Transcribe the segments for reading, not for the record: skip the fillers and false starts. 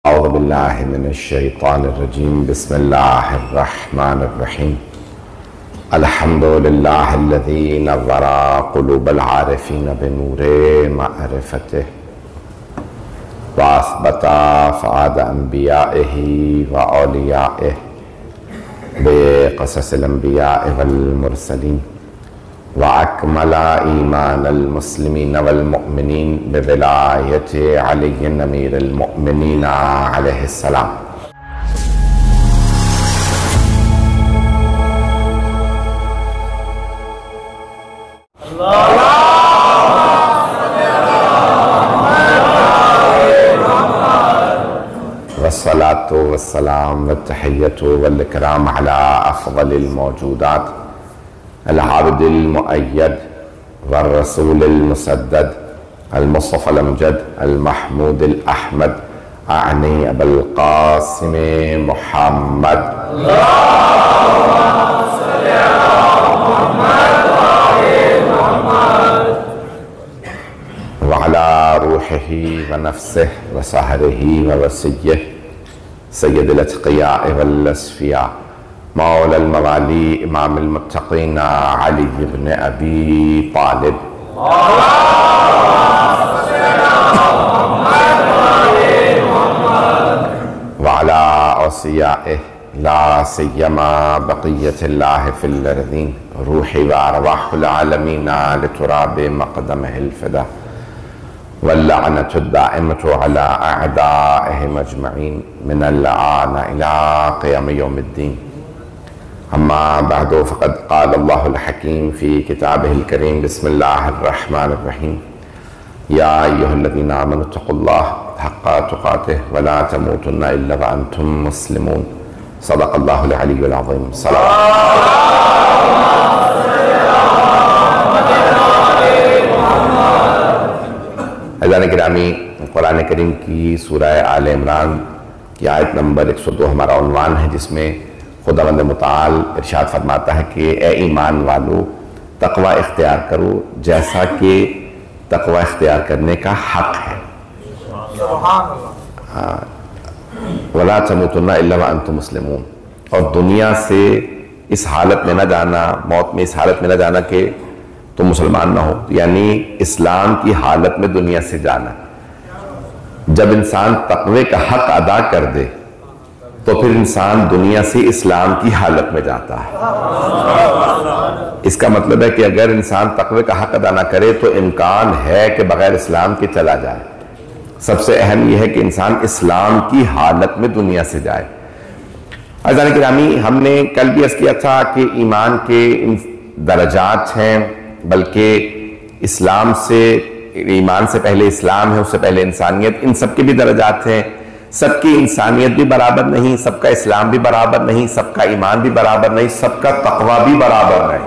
أعوذ بالله من الشيطان الرجيم. بسم الله الرحمن الرحيم. الحمد لله الذي نظر قلوب العارفين بنور معرفته وأثبت فؤاد أنبيائه وأوليائه بقصص الأنبياء والمرسلين، وأكمل إيمان المسلمين والمؤمنين بولاية علي أمير المؤمنين عليه السلام. والصلاة والسلام والتحية والإكرام على أفضل الموجودات، العبد المؤيد والرسول المسدد المصطفى الأمجد المحمود الأحمد، أعني أبا القاسم محمد. اللهم صل على محمد وآل محمد. وعلى روحه ونفسه وسهره ووسيه سيد الأتقياء والأصفياء، مولى الموالي إمام المتقين علي بن أبي طالب. وعلى أوصيائه لا سيما بقية الله في الأرضين، روحي وأرواح العالمين لتراب مقدمه الفدا، واللعنة الدائمة على أعدائهم أجمعين من الآن إلى قيام يوم الدين. أما بعد، فقد قال الله الحكيم في كتابه الكريم: بسم الله الرحمن الرحيم. يا أيها الذين آمنوا اتقوا الله حق تقاته ولا تموتن إلا وأنتم مسلمون. صدق الله العلي العظيم. عزیزان گرامی، قرآن کریم کی سورہ آل عمران کی آیت نمبر 102 ہمارا عنوان ہے، جس میں خداوند متعال ارشاد فرماتا ہے کہ اے ایمان والو، تقوی اختیار کرو جیسا کہ تقوی اختیار کرنے کا حق ہے. وَلَا تَمُوتُنَّ إِلَّا وَأَنْتُمْ مُسْلِمُونَ. اور دنیا سے اس حالت میں نہ جانا، موت میں اس حالت میں نہ جانا کہ تم مسلمان نہ ہو، یعنی اسلام کی حالت میں دنیا سے جانا. جب انسان تقوی کا حق ادا کر دے تو پھر انسان دنیا سے اسلام کی حالت میں جاتا ہے. اس کا مطلب ہے کہ اگر انسان تقوی کا حق ادا نہ کرے تو امکان ہے کہ بغیر اسلام کے چلا جائے. سب سے اہم یہ ہے کہ انسان اسلام کی حالت میں دنیا سے جائے. عزیزان گرامی، ہم نے کل بھی عرض کیا تھا کہ ایمان کے درجات ہیں، بلکہ اسلام سے، ایمان سے پہلے اسلام ہے، اس سے پہلے انسانیت. ان سب کے بھی درجات ہیں. سب کی انسانیت بھی برابر نہیں، سب کا اسلام بھی برابر نہیں، سب کا ایمان بھی برابر نہیں، سب کا تقوی بھی برابر نہیں.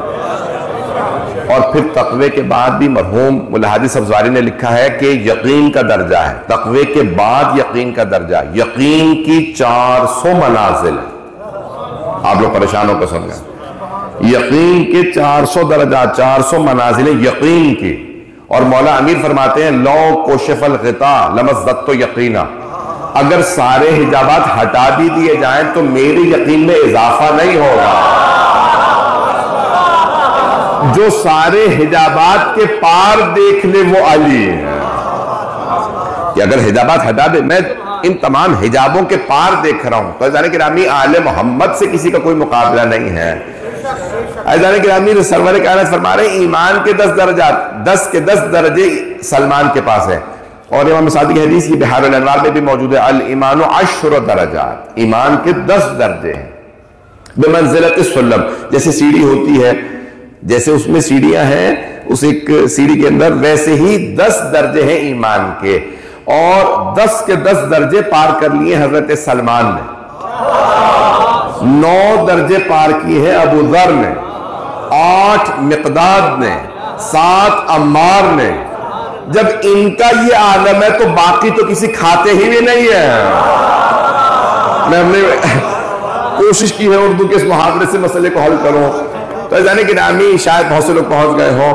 اور پھر تقوی کے بعد بھی مرحوم مولا حاجی سبزواری نے لکھا ہے کہ یقین کا درجہ ہے. تقوی کے بعد یقین کا درجہ، یقین کی 400 منازل. آپ لوگ پریشان ہو کے سن گئے. یقین کے 400 درجات، 400 منازلیں یقین کی. اور مولا امیر فرماتے ہیں: لو کشف الغطاء لمزددت یقینا. اگر سارے حجابات ہٹا بھی دیے جائیں تو میری یقین میں اضافہ نہیں ہوگا. جو سارے حجابات کے پار دیکھ لے وہ علی ہے. کہ اگر حجابات ہٹا دے، میں ان تمام حجابوں کے پار دیکھ رہا ہوں. تو عزیزان گرامی، آل محمد سے کسی کا کوئی مقابلہ نہیں ہے. عزیزان گرامی، سرور کائنات فرما رہے ہیں ایمان کے 10 درجات، 10 کے 10 درجے سلمان کے پاس ہیں. اور امام سعدی کی حدیث کی بحار الانوار میں بھی موجود ہے: الایمان 10 درجات. ایمان کے 10 درجے ہیں. بمنزلت السلم، جیسے سیڑھی ہوتی ہے، جیسے اس میں سیڑھیاں ہیں، اس ایک سیڑھی کے اندر، ویسے ہی 10 درجے ہیں ایمان کے. اور 10 کے 10 درجے پار کر لیے حضرت سلمان نے. 9 درجے پار کیے ہیں ابو ذر نے، 8 مقداد نے، 7 عمار نے. جب ان کا یہ عالم ہے تو باقی تو کسی کھاتے ہی بھی نہیں ہے. ہم نے کوشش کی ہے اردو کے اس محاورے سے مسئلے کو حل کروں. تو عزیزان گرامی، شاید بہت سے لوگ پہنچ گئے ہوں.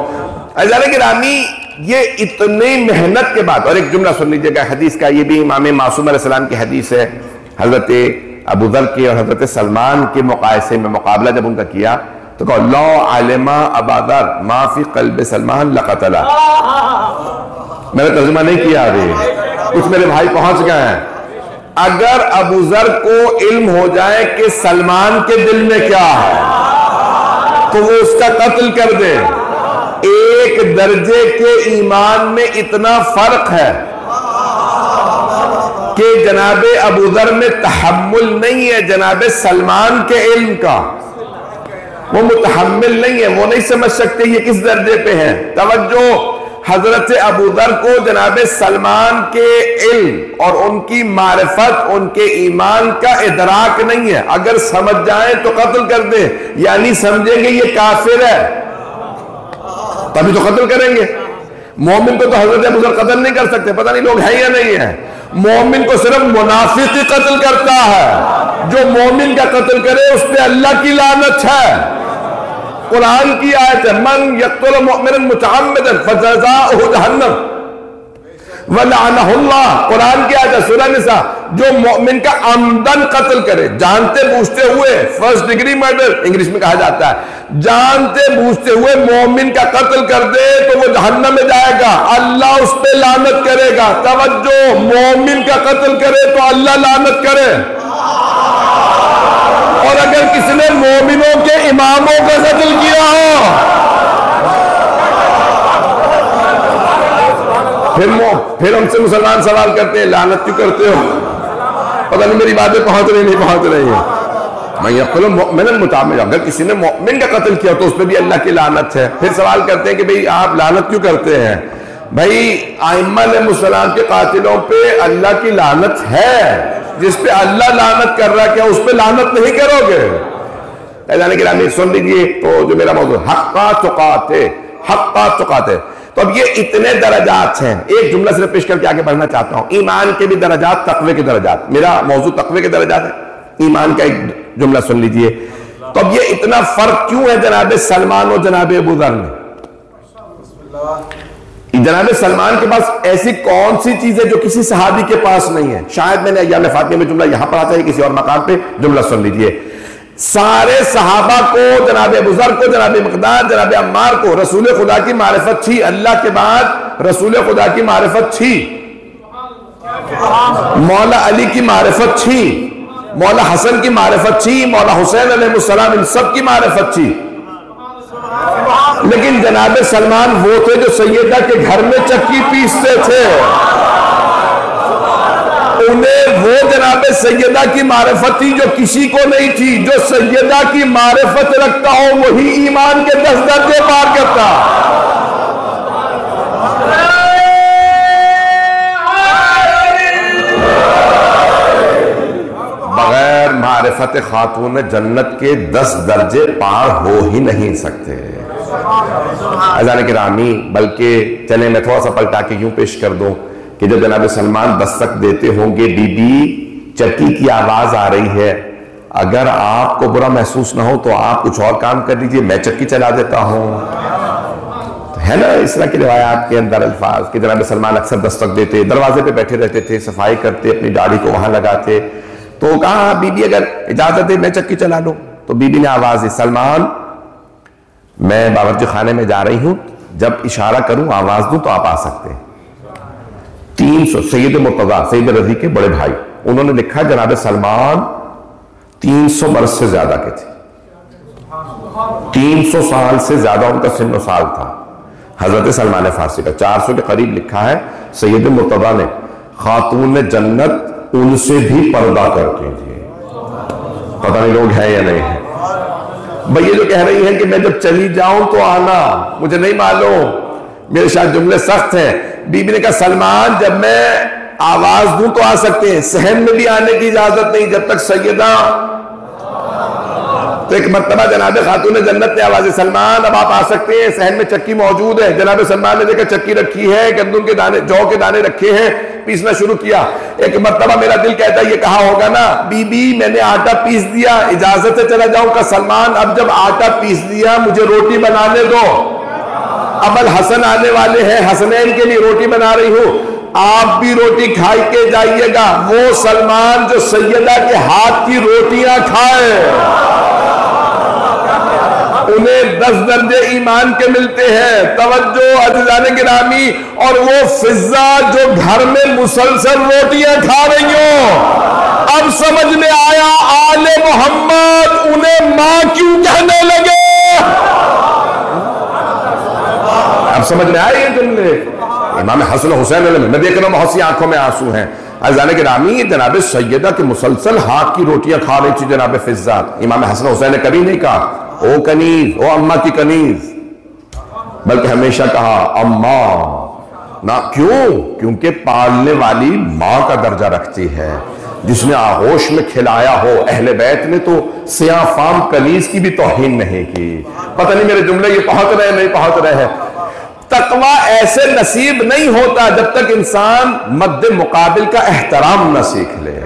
عزیزان گرامی، یہ اتنی محنت کے بعد، اور ایک جملہ سن لیجیے گا حدیث کا، یہ بھی امام معصوم علیہ السلام کی حدیث ہے، حضرت ابو ذر کے اور حضرت سلمان کے مقایسے میں مقابلہ جب ان کا کیا تو کہا لو علم ابا ذر ما فی قلب سلمان لقتلا. میں نے ترجمہ نہیں کیا ابھی، کچھ میرے بھائی پہنچ گئے ہیں. اگر ابو ذر کو علم ہو جائے کہ سلمان کے دل میں کیا ہے تو وہ اس کا قتل کر دے. ایک درجے کے ایمان میں اتنا فرق ہے کہ جناب ابو ذر میں تحمل نہیں ہے جناب سلمان کے علم کا، وہ متحمل نہیں ہے، وہ نہیں سمجھ سکتے یہ کس درجے پہ ہیں. توجہ، حضرت ابو ذر کو جناب سلمان کے علم اور ان کی معرفت، ان کے ایمان کا ادراک نہیں ہے. اگر سمجھ جائیں تو قتل کر دیں، یعنی سمجھیں گے یہ کافر ہے تبھی تو قتل کریں گے. مومن کو تو حضرت ابو ذر قتل نہیں کر سکتے، پتہ نہیں لوگ ہیں یا نہیں ہیں. مومن کو صرف منافق ہی قتل کرتا ہے. جو مومن کا قتل کرے اس پہ اللہ کی لعنت ہے. قرآن کی آیت ہے من یقتل مؤمنا متعمدا فجزاؤہ جہنم ولعنہ اللہ. قرآن کی آیت ہے سورہ نساء، جو مومن کا عمدن قتل کرے، جانتے بوجھتے ہوئے، فرسٹ ڈگری مرڈر انگلش میں کہا جاتا ہے، جانتے بوجھتے ہوئے مومن کا قتل کر دے تو وہ جہنم میں جائے گا، اللہ اس پہ لعنت کرے گا. توجہ، مومن کا قتل کرے تو اللہ لعنت کرے. اور اگر کسی نے مومنوں کے اماموں کا قتل کیا ہو پھر ہم سے مسلمان سوال کرتے ہیں لعنت کیوں کرتے ہو؟ پتہ نہیں میری باتیں پہنچ رہی نہیں پہنچ رہی ہیں. میں یقول مؤمنا متعمدا، اگر کسی نے مؤمن کا قتل کیا تو اس پہ بھی اللہ کی لعنت ہے. پھر سوال کرتے ہیں کہ بھئی آپ لعنت کیوں کرتے ہیں؟ بھئی ائمہ علیہ السلام کے قاتلوں پہ اللہ کی لعنت ہے. جس پہ اللہ لعنت کر رہا ہے کیا اس پہ لعنت نہیں کرو گے؟ اذان گرامی سن لیجیے تو جو میرا موضوع حقا تقاتے، حقا تقاتے. تو اب یہ اتنے درجات ہیں. ایک جملہ صرف پیش کر کے آگے بڑھنا چاہتا ہوں. ایمان کے بھی درجات، تقوی کے درجات. میرا موضوع تقوی کے درجات ہے، ایمان کا ایک جملہ سن لیجئے. تو اب یہ اتنا فرق کیوں ہے جناب سلمان اور جناب ابو ذر میں؟ جناب سلمان کے پاس ایسی کون سی چیز ہے جو کسی صحابی کے پاس نہیں ہے؟ شاید میں نے ایام فاطمہ میں جملہ یہاں پڑھا تھا، کسی اور مقام پہ جملہ سن لیجئے. سارے صحابہ کو، جناب ابو ذر کو، جناب مقداد، جناب عمار کو رسول خدا کی معرفت تھی. اللہ کے بعد رسول خدا کی معرفت تھی. مولا علی کی معرفت تھی، مولا حسن کی معرفت تھی، مولا حسین علیہ السلام، ان سب کی معرفت تھی. لیکن جناب سلمان وہ تھے جو سیدہ کے گھر میں چکی پیستے تھے. انہیں وہ جناب سیدہ کی معرفت تھی جو کسی کو نہیں تھی. جو سیدہ کی معرفت رکھتا ہو وہی ایمان کے 10 درجے پار کرتا. بغیر معرفت خاتون جنت کے 10 درجے پار ہو ہی نہیں سکتے. اذان گرامی، بلکہ چلیں میں تھوڑا سا پلٹا کے یوں پیش کر دوں کہ جب جناب سلمان دستک دیتے ہوں گے، بی بی چکی کی آواز آ رہی ہے، اگر آپ کو برا محسوس نہ ہو تو آپ کچھ اور کام کر لیجئے، میں چکی چلا دیتا ہوں. ہے نا اس طرح کی روایات کے اندر الفاظ کہ جناب سلمان اکثر دستک دیتے، دروازے پہ بیٹھے رہتے تھے، صفائی کرتے، اپنی داڑھی کو وہاں لگاتے. تو کہا بی بی اگر اجازت دے میں چکی چلا لوں. تو بی بی نے آواز دی، سلمان میں باورچی خانے میں جا رہی ہوں، جب اشارہ کروں آواز دوں تو آپ آ سکتے ہیں. 300 سید مرتضیٰ، سید رضی کے بڑے بھائی، انہوں نے لکھا جناب سلمان 300 برس سے زیادہ کے تھے. 300 سال سے زیادہ ان کا سن و سال تھا. حضرت سلمان فارسی کا 400 کے قریب لکھا ہے سید مرتضیٰ نے، خاتون جنت ان سے بھی پردہ کرتی تھی. پتہ نہیں لوگ ہیں یا نہیں ہیں. بھئی یہ جو کہہ رہی ہیں کہ میں جب چلی جاؤں تو آنا، مجھے نہیں معلوم، میرے شاید جملے سخت ہیں. بی بی نے کہا سلمان جب میں آواز دوں تو آ سکتے ہیں، صحن میں بھی آنے کی اجازت نہیں جب تک سیدہ. تو ایک مرتبہ جناب خاتون جنت نے آواز، سلمان اب آپ آ سکتے ہیں، صحن میں چکی موجود ہے. جناب سلمان نے دیکھا چکی رکھی ہے، گندم کے دانے، جو کے دانے رکھے ہیں، پیسنا شروع کیا. ایک مرتبہ میرا دل کہتا ہے یہ کہا ہوگا نا بی بی میں نے آٹا پیس دیا، اجازت سے چلا جاؤں. کا سلمان اب جب آٹا پیس دیا مجھے روٹی بنانے دو. اب الحسن آنے والے ہیں، حسنین کے لیے روٹی بنا رہی ہوں، آپ بھی روٹی کھائی کے جائیے گا، وہ سلمان جو سیدہ کے ہاتھ کی روٹیاں کھائے انہیں 10 درجے ایمان کے ملتے ہیں۔ توجہ عزیزان گرامی، اور وہ فضا جو گھر میں مسلسل روٹیاں کھا رہی ہوں، اب سمجھ میں آیا آل محمد انہیں ماں کیوں کہنے لگے۔ اب سمجھ میں آئے یہ جملے۔ امام حسن حسین علیہ، میں دیکھ رہا ہوں بہت سی آنکھوں میں آنسو ہیں۔ عزیزان گرامی، جناب سیدہ کے مسلسل ہاتھ کی روٹیاں کھا رہی تھی جناب فضا۔ امام حسن حسین نے کبھی نہیں کہا او کنیز، او اماں کی کنیز، بلکہ ہمیشہ کہا اماں۔ نہ کیوں؟ کیونکہ پالنے والی ماں کا درجہ رکھتی ہے، جس نے آغوش میں کھلایا ہو۔ اہل بیت نے تو سیاہ فام کنیز کی بھی توہین نہیں کی۔ پتہ نہیں میرے جملے یہ پہنچ رہے نہیں پہنچ رہے ہیں۔ تقویٰ ایسے نصیب نہیں ہوتا جب تک انسان مد مقابل کا احترام نہ سیکھ لے۔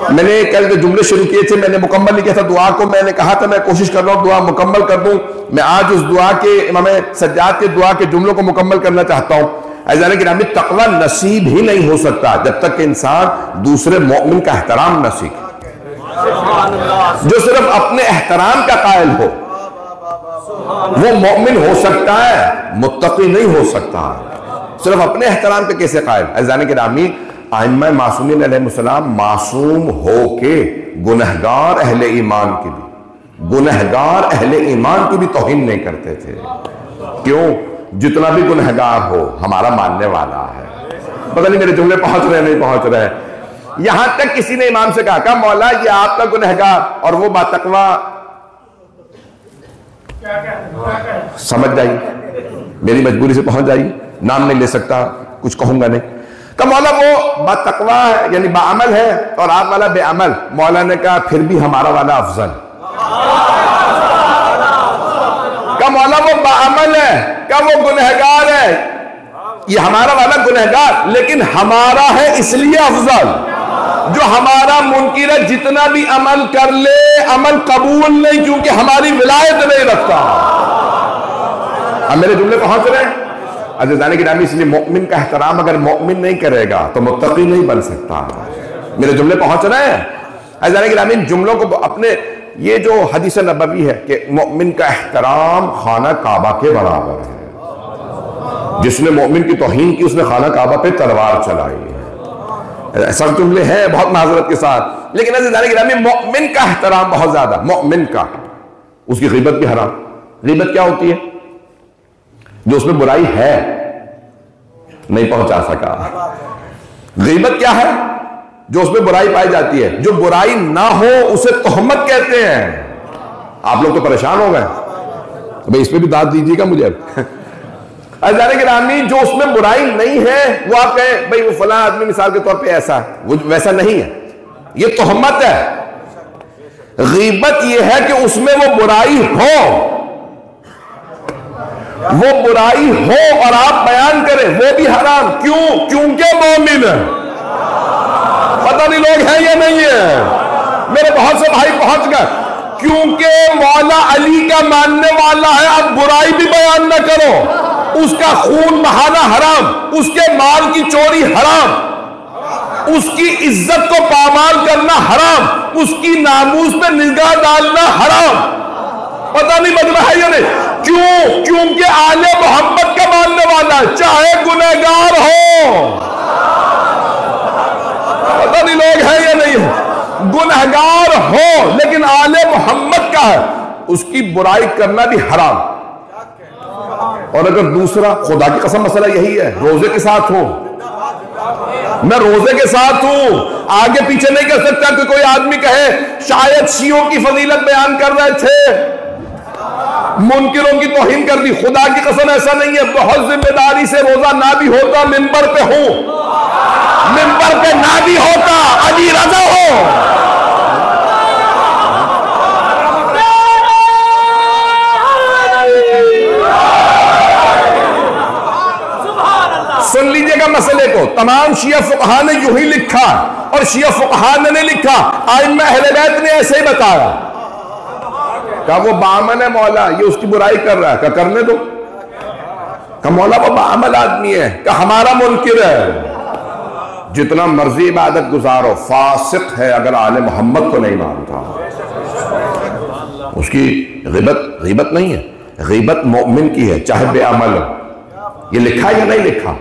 میں نے کل جو جملے شروع کیے تھے میں نے مکمل نہیں کیا تھا دعا کو، میں نے کہا تھا میں کوشش کر رہا ہوں دعا مکمل کر دوں۔ میں آج اس دعا کے امام سجاد کے دعا کے جملوں کو مکمل کرنا چاہتا ہوں۔ عزیزان گرامی، تقویٰ نصیب ہی نہیں ہو سکتا جب تک کہ انسان دوسرے مومن کا احترام نہ سیکھے۔ جو صرف اپنے احترام کا قائل ہو وہ مومن ہو سکتا ہے، متقی نہیں ہو سکتا۔ صرف اپنے احترام پہ کیسے قائل؟ عزیزان گرامی، ائمہ معصومین علیہ السلام معصوم ہو کے گنہگار اہل ایمان کی بھی توہین نہیں کرتے تھے۔ کیوں؟ جتنا بھی گنہگار ہو ہمارا ماننے والا ہے۔ پتہ نہیں میرے جملے پہنچ رہے نہیں پہنچ رہے۔ یہاں تک کسی نے امام سے کہا مولا یہ آپ کا گنہگار اور وہ باتقویٰ، سمجھ جائیے میری مجبوری سے پہنچ جائیے، نام نہیں لے سکتا، کچھ کہوں گا نہیں۔ کہ مولا وہ باتقویٰ ہے یعنی باعمل ہے اور آپ والا بے عمل۔ مولا نے کہا پھر بھی ہمارا والا افضل۔ کہ مولا وہ باعمل ہے، کہ وہ گنہگار ہے، یہ ہمارا والا گنہگار لیکن ہمارا ہے اس لیے افضل۔ جو ہمارا منکر ہے جتنا بھی عمل کر لے عمل قبول نہیں، کیونکہ ہماری ولایت نہیں رکھتا۔ اب میرے جملے پہنچ رہے ہیں عزیزان گرامی، اس لیے مومن کا احترام اگر مومن نہیں کرے گا تو متقی نہیں بن سکتا۔ میرے جملے پہنچ رہے ہیں عزیزان گرامی؟ ان جملوں کو اپنے، یہ جو حدیث نبوی ہے کہ مومن کا احترام خانہ کعبہ کے برابر ہے، جس نے مومن کی توہین کی اس نے خانہ کعبہ پہ تلوار چلائی ہے۔ ایسا جملے ہیں بہت معذرت کے ساتھ، لیکن عزیزان گرامی مومن کا احترام بہت زیادہ، مومن کا، اس کی غیبت بھی حرام۔ غیبت کیا ہوتی ہے؟ جو اس میں برائی ہے، نہیں پہنچا سکا۔ غیبت کیا ہے؟ جو اس میں برائی پائی جاتی ہے، جو برائی نہ ہو اسے تہمت کہتے ہیں۔ آپ لوگ تو پریشان ہو گئے بھئی، اس پہ بھی داد دیجیے گا مجھے۔ عزیزان گرامی، جو اس میں برائی نہیں ہے وہ آپ کہیں بھئی وہ فلاں آدمی مثال کے طور پہ ایسا ہے، وہ ویسا نہیں ہے، یہ تہمت ہے۔ غیبت یہ ہے کہ اس میں وہ برائی ہو، وہ برائی ہو اور آپ بیان کریں، وہ بھی حرام۔ کیوں؟ کیونکہ مومن ہے۔ پتہ نہیں لوگ ہیں یا نہیں ہے؟ میرے بہت سے بھائی پہنچ گئے، کیونکہ مولا علی کا ماننے والا ہے، اب برائی بھی بیان نہ کرو، اس کا خون بہانا حرام، اس کے مال کی چوری حرام، اس کی عزت کو پامال کرنا حرام، اس کی ناموس پہ نگاہ ڈالنا حرام۔ پتہ نہیں بج رہا ہے یا نہیں؟ کیوں؟ کیونکہ آل محمد کا ماننے والا ہے، چاہے گنہگار ہو۔ پتہ نہیں لوگ ہیں یا نہیں ہے؟ گنہگار ہو لیکن آل محمد کا ہے، اس کی برائی کرنا بھی حرام۔ اور اگر دوسرا، خدا کی قسم مسئلہ یہی ہے، روزے کے ساتھ ہوں، میں روزے کے ساتھ ہوں، آگے پیچھے نہیں کر سکتا کہ کوئی آدمی کہے شاید شیعوں کی فضیلت بیان کر رہے تھے، منکروں کی توہین کر دی۔ خدا کی قسم ایسا نہیں ہے، بہت ذمہ داری سے روزہ نہ بھی ہوتا منبر پہ ہوں، منبر پہ نہ بھی ہوتا علی رضا ہو۔ سن لیجئے گا مسئلے کو، تمام شیعہ فقہاء نے یوں ہی لکھا، اور شیعہ فقہاء نے نہیں لکھا، ائمہ اہل بیت نے ایسے ہی بتایا۔ کہا وہ باعمل ہے مولا، یہ اس کی برائی کر رہا ہے، کہا کرنے دو، کہ مولا وہ باعمل آدمی ہے، کہ ہمارا منکر ہے، جتنا مرضی عبادت گزارو، فاسق ہے اگر آل محمد کو نہیں مانتا۔ اس کی غیبت نہیں ہے، غیبت مومن کی ہے چاہے بے عمل ہو۔ یہ لکھا یا نہیں لکھا؟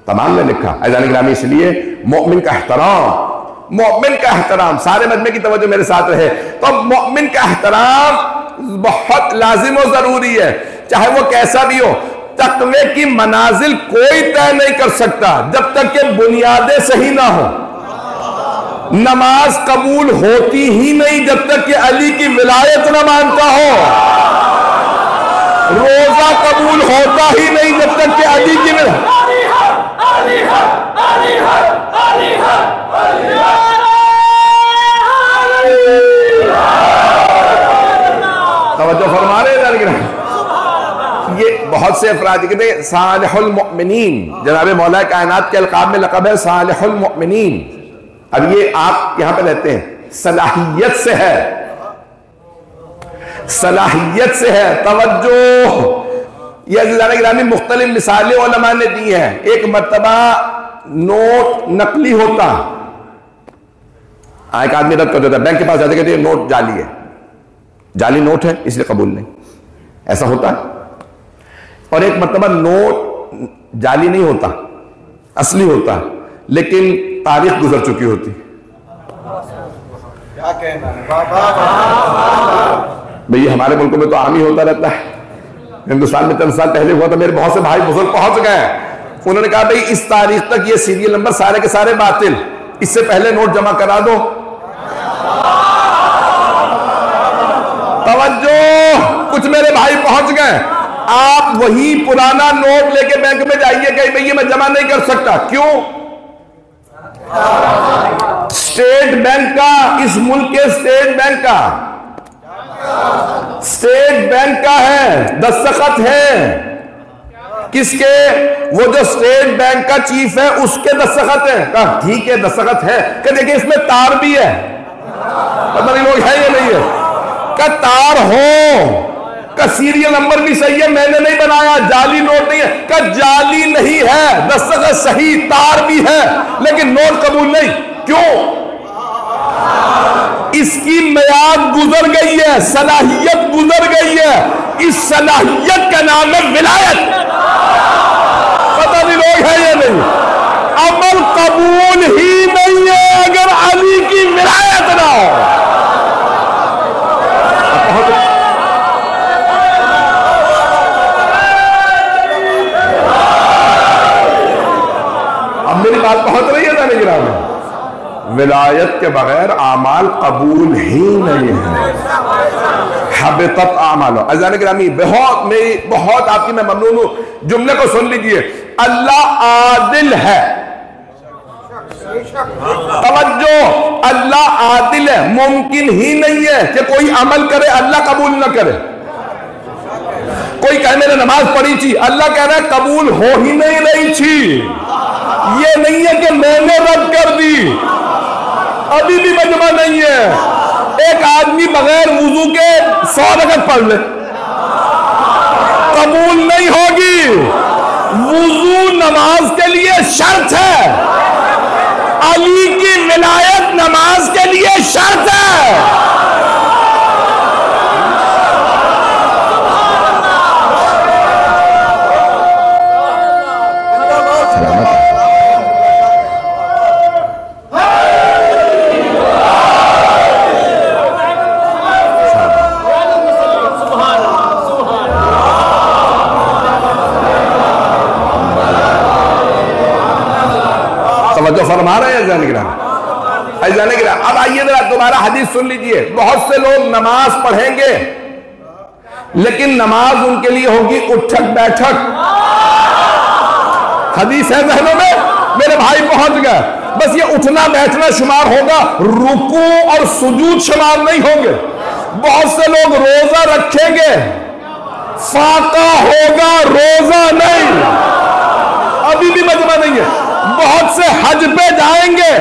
تمام نے لکھا۔ عزیزان گرامی، اس لیے مومن کا احترام، سارے مجمع کی توجہ میرے ساتھ رہے، تو مومن کا احترام بہت لازم و ضروری ہے، چاہے وہ کیسا بھی ہو۔ تقوی کی منازل کوئی طے نہیں کر سکتا جب تک کہ بنیادیں صحیح نہ ہو۔ نماز قبول ہوتی ہی نہیں جب تک کہ علی کی ولایت نہ مانتا ہو۔ روزہ قبول ہوتا ہی نہیں جب تک کہ علی کی ولایت۔ توجہ فرما رہے ہیں؟ یہ بہت سے افراد کہتے ہیں صالح المؤمنین، جناب مولا کائنات کے القاب میں لقب ہے صالح المؤمنین۔ اب یہ آپ یہاں پہ لیتے ہیں، صلاحیت سے ہے، صلاحیت سے ہے۔ توجہ، یہ عزیزان گرامی مختلف مثالیں علماء نے دی ہیں۔ ایک مرتبہ نوٹ نقلی ہوتا، ایک آدمی رد کر دیتا، بینک کے پاس جاتے کہتے ہیں نوٹ جعلی ہے، جعلی نوٹ ہے اس لیے قبول نہیں، ایسا ہوتا ہے۔ اور ایک مرتبہ نوٹ جعلی نہیں ہوتا، اصلی ہوتا، لیکن تاریخ گزر چکی ہوتی۔ بھئی ہمارے ملکوں میں تو عام ہی ہوتا رہتا ہے، ہندوستان میں چند سال پہلے ہوا تھا، میرے بہت سے بھائی بزرگ پہنچ گئے ہیں، انہوں نے کہا بھئی اس تاریخ تک یہ سیریل نمبر سارے کے سارے باطل، اس سے پہلے نوٹ جمع کرا دو۔ توجہ، کچھ میرے بھائی پہنچ گئے، آپ وہی پرانا نوٹ لے کے بینک میں جائیے کہ بھئی میں جمع نہیں کر سکتا۔ کیوں؟ اسٹیٹ بینک کا، اس ملک کے اسٹیٹ بینک کا ہے، دستخط ہے، کس کے؟ وہ جو اسٹیٹ بینک کا چیف ہے اس کے دستخط ہے۔ کہا ٹھیک ہے دستخط ہے، کہ دیکھیں اس میں تار بھی ہے، پتہ نہیں لوگ ہے یا نہیں ہے، کہ تار ہو، کہ سیریل نمبر بھی صحیح ہے، میں نے نہیں بنایا، جعلی نوٹ نہیں ہے، کہ جعلی نہیں ہے، دستخط صحیح، تار بھی ہے، لیکن نوٹ قبول نہیں۔ کیوں؟ اس کی میعاد گزر گئی ہے، صلاحیت گزر گئی ہے، اس صلاحیت کا نام ہے ولایت۔ پتہ نہیں لوگ ہے یا نہیں؟ عمل قبول ہی نہیں ہے اگر علی کی ولایت نہ ہو۔ اب میری بات پہنچ رہی ہے ذہن گرامی؟ ولایت کے بغیر اعمال قبول ہی نہیں ہے، حبطت اعمال۔ عزیزان گرامی بہت آپ کی میں ممنون ہوں، جملے کو سن لیجئے، اللہ عادل ہے۔ توجہ، اللہ عادل ہے، ممکن ہی نہیں ہے کہ کوئی عمل کرے اللہ قبول نہ کرے۔ کوئی کہے میں نے نماز پڑھی تھی، اللہ کہہ رہا ہے قبول ہو ہی نہیں رہی تھی، یہ نہیں ہے کہ میں نے رد کر دی، ابھی بھی مجمع نہیں ہے۔ ایک آدمی بغیر وضو کے 100 رکعت پڑھ لے، قبول نہیں ہوگی۔ وضو نماز کے لیے شرط ہے، علی کی ولایت نماز کے لیے شرط ہے۔ توجہ فرما رہے ہیں عزیزان گرامی؟ اب آئیے ذرا دوبارہ حدیث سن لیجئے۔ بہت سے لوگ نماز پڑھیں گے لیکن نماز ان کے لیے ہوگی اٹھک بیٹھک۔ حدیث ہے ذہنوں میں؟ میرے بھائی پہنچ گئے، بس یہ اٹھنا بیٹھنا شمار ہوگا، رکوع اور سجود شمار نہیں ہوں گے۔ بہت سے لوگ روزہ رکھیں گے، فاقہ ہوگا روزہ نہیں، ابھی بھی مجمع نہیں ہے۔ بہت سے حج پہ جائیں گے،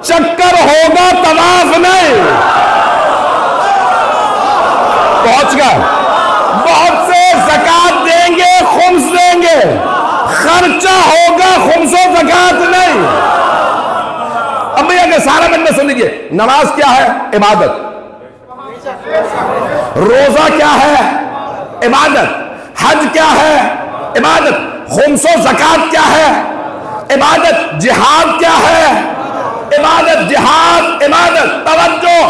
چکر ہوگا طواف نہیں، پہنچ گئے۔ بہت سے زکوٰۃ دیں گے، خمس خرچہ ہوگا، خمس و زکات نہیں۔ اب بھئی اگر سارا مجمع سن لیجئے، نماز کیا ہے؟ عبادت۔ روزہ کیا ہے؟ عبادت۔ حج کیا ہے؟ عبادت۔ خمس و زکات کیا ہے؟ عبادت۔ جہاد کیا ہے؟ عبادت۔ جہاد عبادت۔ توجہ،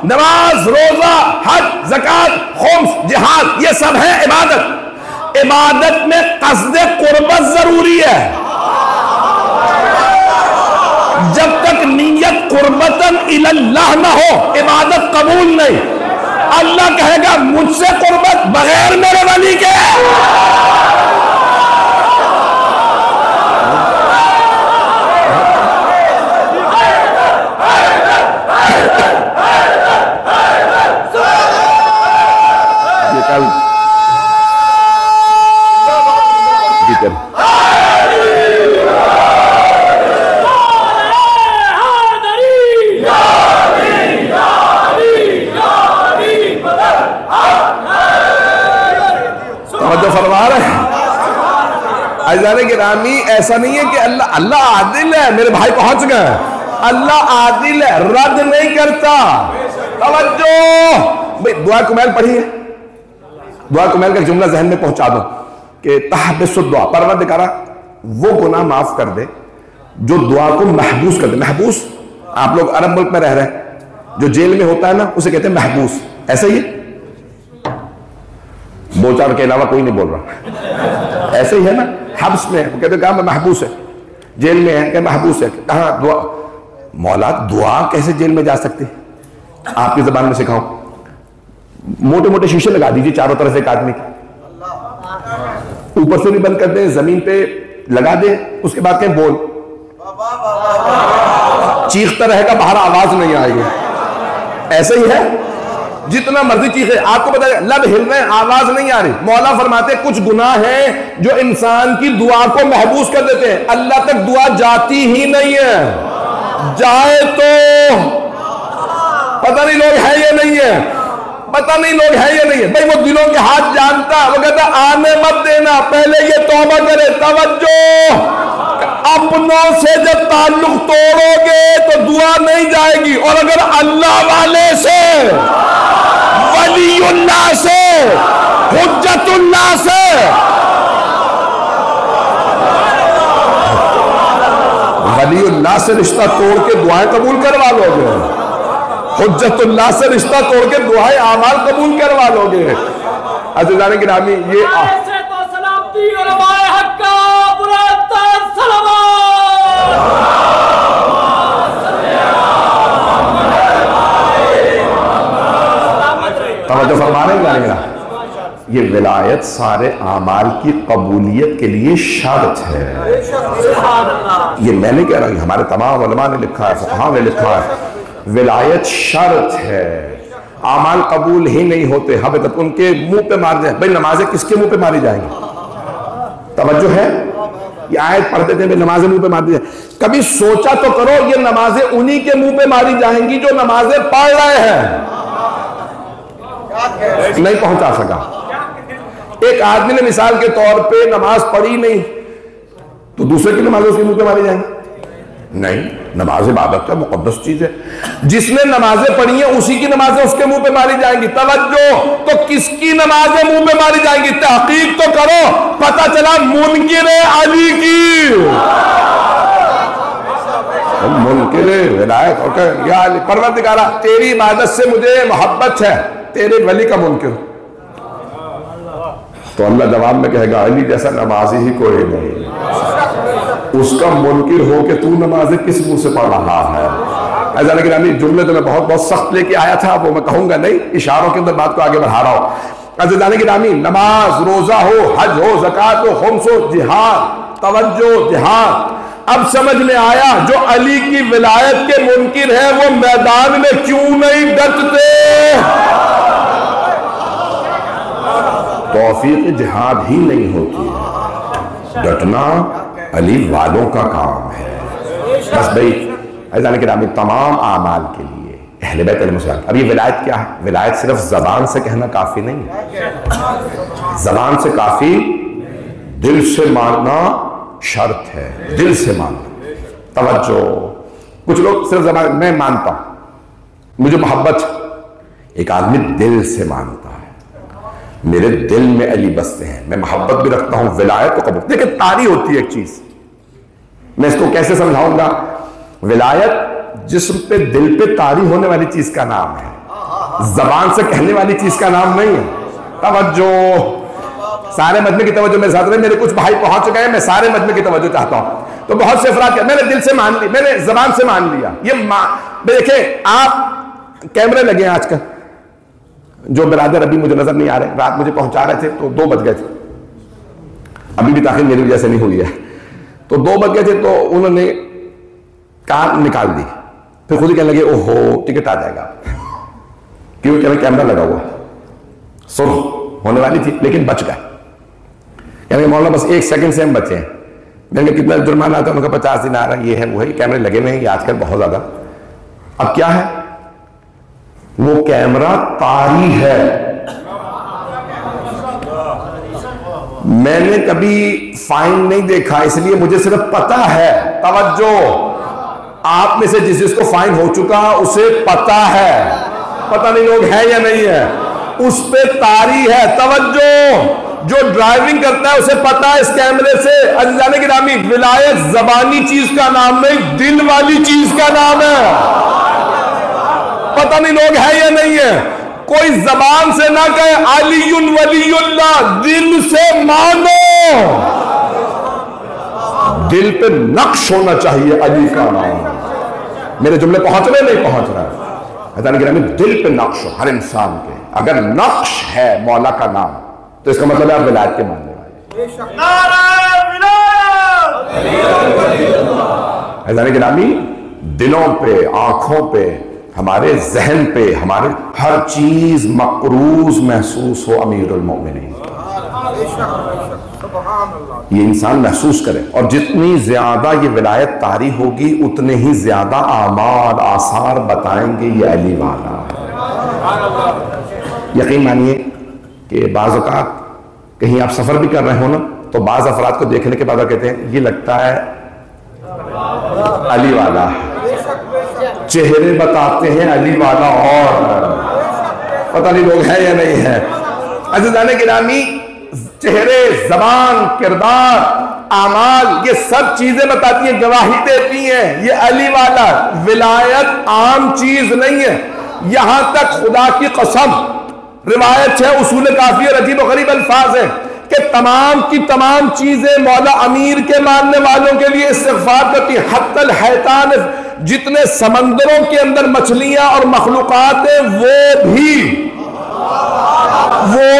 نماز، روزہ، حج، زکات، خمس، جہاد، یہ سب ہے عبادت۔ عبادت میں قصد قربت ضروری ہے۔ جب تک نیت قربتاً اللہ نہ ہو عبادت قبول نہیں۔ اللہ کہے گا مجھ سے قربت بغیر میرے ولی کے۔ گرامی ایسا نہیں ہے کہ اللہ عادل ہے، میرے بھائی پہنچ گئے، اللہ عادل ہے، رد نہیں کرتا۔ توجہ، بھئی دعا کمیل پڑھی ہے، دعا کمیل کا جملہ ذہن میں پہنچا دو کہ تحبس الدعا، پروردگارا وہ گناہ معاف کر دے جو دعا کو محبوس کر دے۔ محبوس، آپ لوگ عرب ملک میں رہ رہے ہیں، جو جیل میں ہوتا ہے نا اسے کہتے ہیں محبوس، ایسا ہی ہے؟ دو چار کے علاوہ کوئی نہیں بول رہا، ایسے ہی ہے نا؟ حبس میں وہ کہتے ہیں کہاں میں محبوس ہے، جیل میں ہے کہ محبوس ہے، کہاں دعا؟ مولا دعا کیسے جیل میں جا سکتی؟ آپ کی زبان میں سکھاؤں، موٹے موٹے شیشے لگا دیجئے چاروں طرف ایک آدمی کی، اوپر سے بھی بند کر دیں، زمین پہ لگا دیں، اس کے بعد کہیں بول، چیختا رہے گا باہر آواز نہیں آئے گی، ایسے ہی ہے؟ جتنا مرضی چیخے، آپ کو پتا ہے لب ہل رہے ہیں آواز نہیں آ رہی۔ مولا فرماتے کچھ گناہ ہیں جو انسان کی دعا کو محبوس کر دیتے ہیں، اللہ تک دعا جاتی ہی نہیں ہے، جائے تو پتہ نہیں لوگ ہے یا نہیں ہے، پتہ نہیں لوگ ہے یا نہیں ہے۔ بھئی وہ دلوں کے ہاتھ جانتا، وہ کہتا آنے مت دینا، پہلے یہ توبہ کرے۔ توجہ، اپنوں سے جب تعلق توڑو گے تو دعا نہیں جائے گی، اور اگر اللہ والے سے، ولی اللہ سے، حجت اللہ سے، ولی اللہ سے رشتہ توڑ کے دعائیں قبول کروا لو گے، حجت اللہ سے رشتہ توڑ کے دعائیں اعمال قبول کروا لو گے۔ عزیزان گرامی، یہ توجہ فرما رہے ہیں گا، یہ ولایت سارے اعمال کی قبولیت کے لیے شرط ہے۔ یہ میں نہیں کہہ رہا، یہ ہمارے تمام علماء نے لکھا ہے، فقہاء نے لکھا ہے، ولایت شرط ہے، اعمال قبول ہی نہیں ہوتے حبطت، ان کے منہ پہ مار جائیں۔ بھئی نمازیں کس کے منہ پہ ماری جائیں گی؟ توجہ ہے؟ یہ آیت پڑھتے تھے نمازیں منہ پہ مار دی جائیں، کبھی سوچا تو کرو یہ نمازیں انہی کے منہ پہ ماری جائیں گی جو نمازیں پڑھ رہے ہیں؟ نہیں پہنچا سکا۔ ایک آدمی نے مثال کے طور پہ نماز پڑھی نہیں تو دوسرے کی نمازیں اس کے منہ پہ ماری جائیں گی؟ نہیں، نماز عبادت کا مقدس چیز ہے، جس نے نمازیں پڑھی ہیں اسی کی نمازیں اس کے منہ پہ ماری جائیں گی۔ توجہ، تو کس کی نمازیں منہ پہ ماری جائیں گی؟ تحقیق تو کرو، پتہ چلا منکر علی کی، منکر ولایت، اور کہ یا علی پروردگارہ تیری عبادت سے مجھے محبت ہے، تیرے ولی کا منکر، تو اللہ جواب میں کہے گا علی جیسا نمازی ہی کوئی نہیں، اس کا منکر ہو کہ تو نمازیں کس منہ سے پڑھ رہا ہے۔ ایسا لیکن جملے تو میں بہت سخت لے کے آیا تھا، وہ میں کہوں گا نہیں، اشاروں کے اندر بات کو آگے بڑھا رہا ہوں۔ عزیزان گرامی، نماز، روزہ ہو، حج ہو، زکات ہو، خمس ہو، جہاد، توجہ، جہاد، اب سمجھ میں آیا جو علی کی ولایت کے منکر ہیں وہ میدان میں کیوں نہیں ڈٹتے۔ توفیق جہاد ہی نہیں ہوتی ہے، ڈٹنا علی والوں کا کام ہے۔ بس بھئی عزیزان کرام، تمام اعمال کے لیے اہل بیت علیہ السلام۔ اب یہ ولایت کیا ہے؟ ولایت صرف زبان سے کہنا کافی نہیں ہے، زبان سے کافی دل سے ماننا شرط ہے، دل سے ماننا. توجہ. کچھ لوگ صرف زبان میں مانتا ہوں، مجھے محبت. ایک آدمی دل سے مانتا ہے، میرے دل میں علی بستے ہیں، میں محبت بھی رکھتا ہوں، ولایت کو قبول. دیکھیں طاری ہوتی ہے ایک چیز، میں اس کو کیسے سمجھاؤں گا. ولایت جسم پہ دل پہ طاری ہونے والی چیز کا نام ہے، زبان سے کہنے والی چیز کا نام نہیں ہے. توجہ. سارے مجمع کی توجہ میرے ساتھ رہے. میرے کچھ بھائی پہنچ چکے ہیں، میں سارے مجمع کی توجہ چاہتا ہوں. تو بہت سے افراد میں نے دل سے مان لی، میں نے زبان سے مان لیا. یہ دیکھیں آپ کیمرے لگے ہیں آج کل. جو برادر ابھی مجھے نظر نہیں آ رہے، رات مجھے پہنچا رہے تھے تو 2 بج گئے تھے. ابھی بھی تاخیر میری وجہ سے نہیں ہوئی ہے. تو 2 بج گئے تھے تو انہوں نے کار نکال دی. پھر خود ہی کہنے لگے اوہو ٹکٹ آ جائے گا. کیوں؟ کہ کیمرہ لگا ہوا، سرخ ہونے والی تھی لیکن بچ گئے. یعنی مولانا بس 1 سیکنڈ سے ہم بچے ہیں. میں نے کتنا جرمانہ آتا ہے؟ ان کا 50 دن آ رہا ہے. یہ ہے وہ ہے، کیمرے لگے ہوئے ہیں. یہ آج کل بہت زیادہ. اب کیا ہے؟ وہ کیمرہ طاری ہے. میں نے کبھی فائن نہیں دیکھا، اس لیے مجھے صرف پتا ہے. توجہ. آپ میں سے جس کو فائن ہو چکا اسے پتا ہے، پتہ نہیں لوگ ہیں یا نہیں ہے، اس پہ طاری ہے. توجہ. جو ڈرائیونگ کرتا ہے اسے پتا ہے اس کیمرے سے. عزیزان گرامی، ولایت زبانی چیز کا نام نہیں، دل والی چیز کا نام ہے. پتہ نہیں لوگ ہیں یا نہیں ہے. کوئی زبان سے نہ کہے علی ولی اللہ، دل سے مانو. دل پہ نقش ہونا چاہیے علی کا نام. میرے جملے پہنچ رہے نہیں پہنچ رہا ہے؟ عزیزان گرامی، دل پہ نقش ہو ہر انسان کے. اگر نقش ہے مولا کا نام تو اس کا مطلب ہے آپ ولایت کے ماننے والے. عزیزان گرامی، دلوں پہ، آنکھوں پہ، ہمارے ذہن پہ، ہمارے ہر چیز مقروض محسوس ہو امیر المومنین. یہ انسان محسوس کرے. اور جتنی زیادہ یہ ولایت طاری ہوگی اتنے ہی زیادہ اعمال آثار بتائیں گے یہ علی والا ہے. یقین مانیے کہ بعض اوقات کہیں آپ سفر بھی کر رہے ہو نا تو بعض افراد کو دیکھنے کے بعد کہتے ہیں یہ لگتا ہے علی والا ہے. چہرے بتاتے ہیں علی والا، اور پتہ نہیں لوگ ہیں یا نہیں ہے. عزیزان گرامی، چہرے، زبان، کردار، اعمال، یہ سب چیزیں بتاتی ہیں، گواہی دیتی ہیں یہ علی والا. ولایت عام چیز نہیں ہے. یہاں تک خدا کی قسم روایت ہے، اصول کافی اور عجیب و غریب الفاظ ہیں کہ تمام کی تمام چیزیں مولا امیر کے ماننے والوں کے لیے استغفار کرتی ہیں. حتی الحیتان، جتنے سمندروں کے اندر مچھلیاں اور مخلوقات ہیں وہ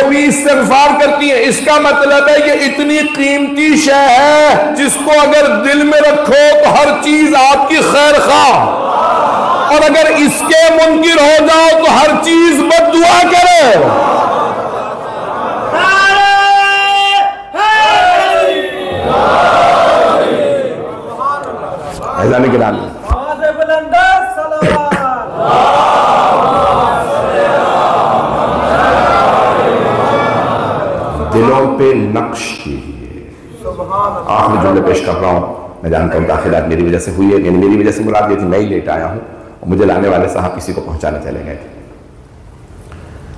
بھی استغفار کرتی ہیں. اس کا مطلب ہے یہ اتنی قیمتی شے ہے جس کو اگر دل میں رکھو تو ہر چیز آپ کی خیر خواہ، اور اگر اس کے منکر ہو جاؤ تو ہر چیز بد دعا کرے. عزیزان گرامی، دلوں پہ نقش کیجیے. آخری جملے پیش کر رہا ہوں. میں جانتا ہوں تاخیرات میری وجہ سے ہوئی ہے، یعنی میری وجہ سے مراد یہ تھی میں ہی لیٹ آیا ہوں اور مجھے لانے والے صاحب کسی کو پہنچانے چلے گئے تھے.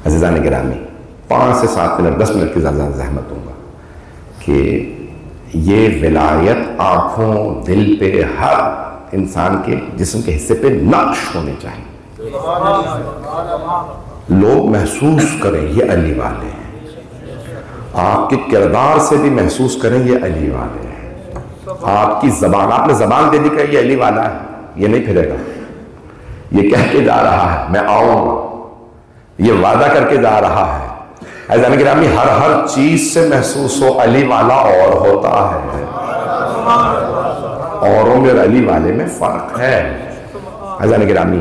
عزیزان گرامی، 5 سے 7 منٹ 10 منٹ کی زیادہ زحمت دوں گا کہ یہ ولایت آنکھوں، دل پہ، ہر انسان کے جسم کے حصے پہ نقش ہونے چاہیے. لوگ محسوس کریں یہ علی والے ہیں. آپ کے کردار سے بھی محسوس کریں یہ علی والے ہیں. آپ کی زبان، آپ نے زبان دے دی کہ یہ علی والا ہے، یہ نہیں پھرے گا. یہ کہہ کے جا رہا ہے میں آؤں گا، یہ وعدہ کر کے جا رہا ہے. عزیزان گرامی، ہر چیز سے محسوس ہو علی والا اور ہوتا ہے. اوروں میں اور علی والے میں فرق ہے. عزیزان گرامی،